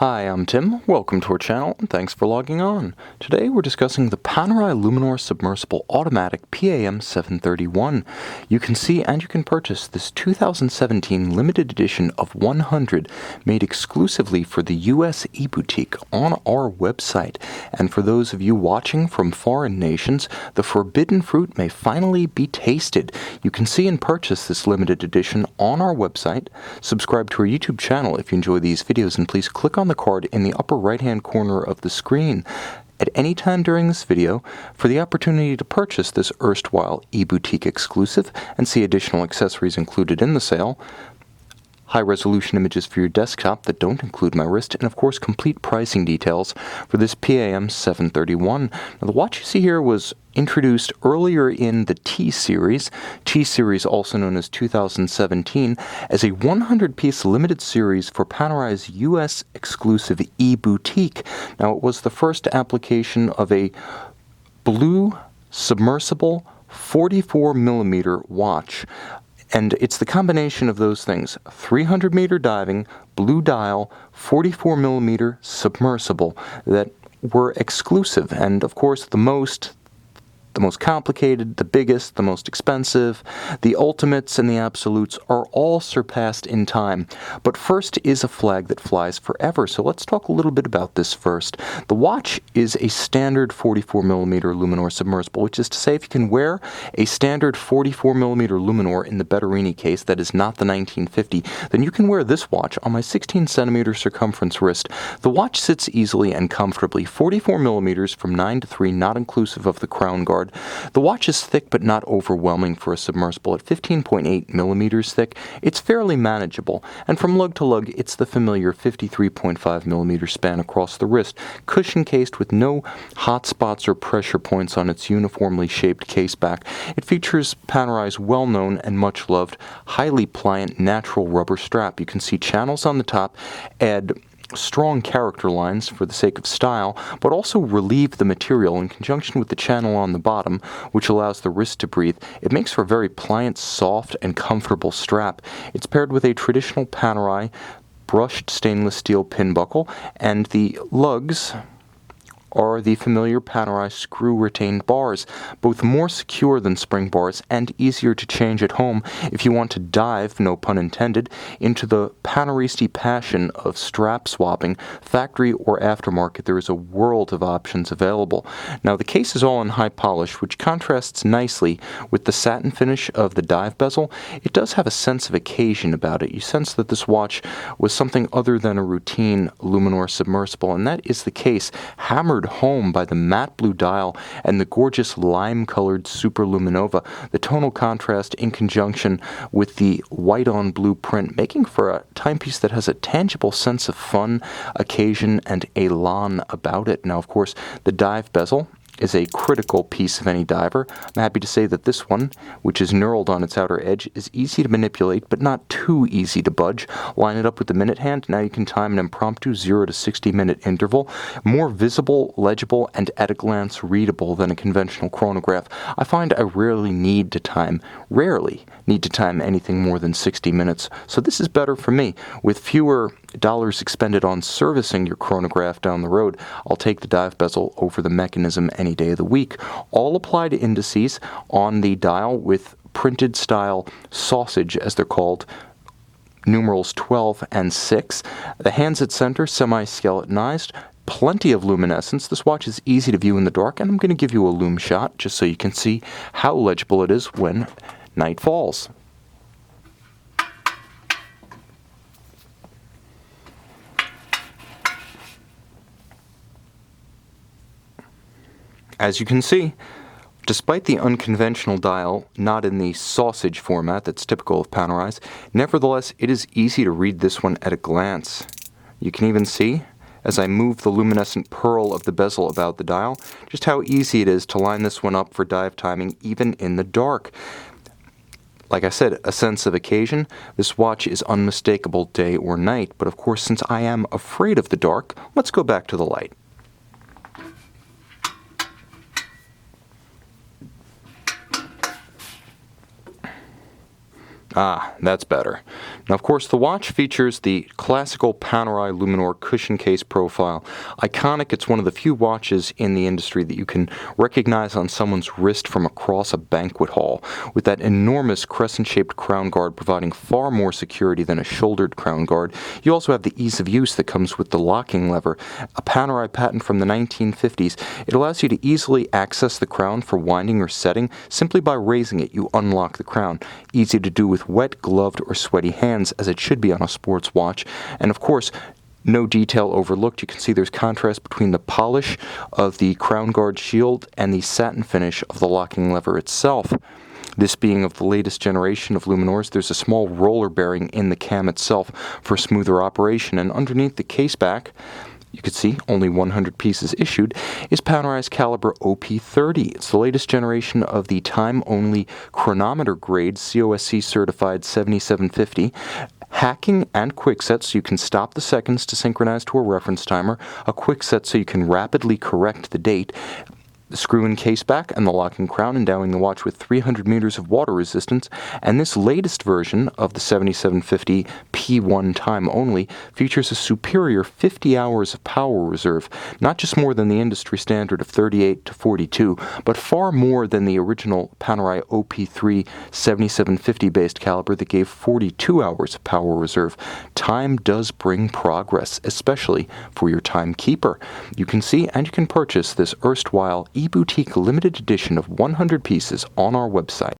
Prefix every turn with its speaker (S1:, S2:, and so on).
S1: Hi, I'm Tim. Welcome to our channel, and thanks for logging on. Today we're discussing the Panerai Luminor Submersible Automatic PAM00731. You can see and you can purchase this 2017 limited edition of 100 made exclusively for the US e-boutique on our website. And for those of you watching from foreign nations, the forbidden fruit may finally be tasted. You can see and purchase this limited edition on our website. Subscribe to our YouTube channel if you enjoy these videos, and please click on the card in the upper right hand corner of the screen at any time during this video for the opportunity to purchase this erstwhile e-boutique exclusive and see additional accessories included in the sale, high-resolution images for your desktop that don't include my wrist, and of course complete pricing details for this PAM00731. Now, the watch you see here was introduced earlier in the T-Series, also known as 2017, as a 100-piece limited series for Panerai's US exclusive e-boutique. Now, it was the first application of a blue submersible 44mm watch. And it's the combination of those things: 300-meter diving, blue dial, 44mm submersible that were exclusive. And of course, the most complicated, the biggest, the most expensive, the ultimates and the absolutes are all surpassed in time. But first is a flag that flies forever. So let's talk a little bit about this first. The watch is a standard 44mm Luminor Submersible, which is to say if you can wear a standard 44mm Luminor in the Betterini case that is not the 1950, then you can wear this watch on my 16cm circumference wrist. The watch sits easily and comfortably, 44mm from 9 to 3, not inclusive of the crown guard. The watch is thick but not overwhelming for a submersible. At 15.8 millimeters thick, it's fairly manageable, and from lug to lug, it's the familiar 53.5 millimeter span across the wrist, cushion cased with no hot spots or pressure points on its uniformly shaped case back. It features Panerai's well-known and much-loved, highly pliant natural rubber strap. You can see channels on the top add strong character lines for the sake of style, but also relieve the material in conjunction with the channel on the bottom, which allows the wrist to breathe. It makes for a very pliant, soft, and comfortable strap. It's paired with a traditional Panerai brushed stainless steel pin buckle, and the lugs are the familiar Panerai screw-retained bars, both more secure than spring bars and easier to change at home if you want to dive, no pun intended, into the Paneristi passion of strap swapping. Factory or aftermarket, there is a world of options available. Now, the case is all in high polish, which contrasts nicely with the satin finish of the dive bezel. It does have a sense of occasion about it. You sense that this watch was something other than a routine Luminor Submersible, and that is the case, hammered home by the matte blue dial and the gorgeous lime-colored Superluminova, the tonal contrast in conjunction with the white-on-blue print, making for a timepiece that has a tangible sense of fun, occasion, and elan about it. Now, of course, the dive bezel is a critical piece of any diver. I'm happy to say that this one, which is knurled on its outer edge, is easy to manipulate, but not too easy to budge. Line it up with the minute hand. Now you can time an impromptu 0 to 60-minute interval. More visible, legible, and at a glance readable than a conventional chronograph. I find I rarely need to time anything more than 60 minutes. So this is better for me. With fewer dollars expended on servicing your chronograph down the road, I'll take the dive bezel over the mechanism any day of the week. All apply to indices on the dial with printed style sausage, as they're called, numerals 12 and 6. The hands at center, semi-skeletonized. Plenty of luminescence. This watch is easy to view in the dark, and I'm going to give you a lume shot just so you can see how legible it is when night falls. As you can see, despite the unconventional dial not in the sausage format that's typical of Panerai's, nevertheless it is easy to read this one at a glance. You can even see, as I move the luminescent pearl of the bezel about the dial, just how easy it is to line this one up for dive timing even in the dark. Like I said, a sense of occasion. This watch is unmistakable day or night, but of course, since I am afraid of the dark, let's go back to the light. Ah, that's better. Now, of course, the watch features the classical Panerai Luminor cushion case profile. Iconic, it's one of the few watches in the industry that you can recognize on someone's wrist from across a banquet hall, with that enormous crescent-shaped crown guard providing far more security than a shouldered crown guard. You also have the ease of use that comes with the locking lever. A Panerai patent from the 1950s, it allows you to easily access the crown for winding or setting. Simply by raising it, you unlock the crown. Easy to do with wet, gloved, or sweaty hands, as it should be on a sports watch. And of course, no detail overlooked. You can see there's contrast between the polish of the crown guard shield and the satin finish of the locking lever itself. This being of the latest generation of Luminors, there's a small roller bearing in the cam itself for smoother operation, and underneath the case back, you can see only 100 pieces issued, is Panerai's caliber OP30. It's the latest generation of the time-only chronometer grade COSC certified 7750. Hacking and quick set so you can stop the seconds to synchronize to a reference timer. A quick set so you can rapidly correct the date. The screw-in case back and the locking crown, endowing the watch with 300 meters of water resistance, and this latest version of the 7750 P1 time only features a superior 50 hours of power reserve, not just more than the industry standard of 38 to 42, but far more than the original Panerai OP3 7750 based caliber that gave 42 hours of power reserve. Time does bring progress, especially for your timekeeper. You can see and you can purchase this erstwhile e-boutique limited edition of 100 pieces on our website.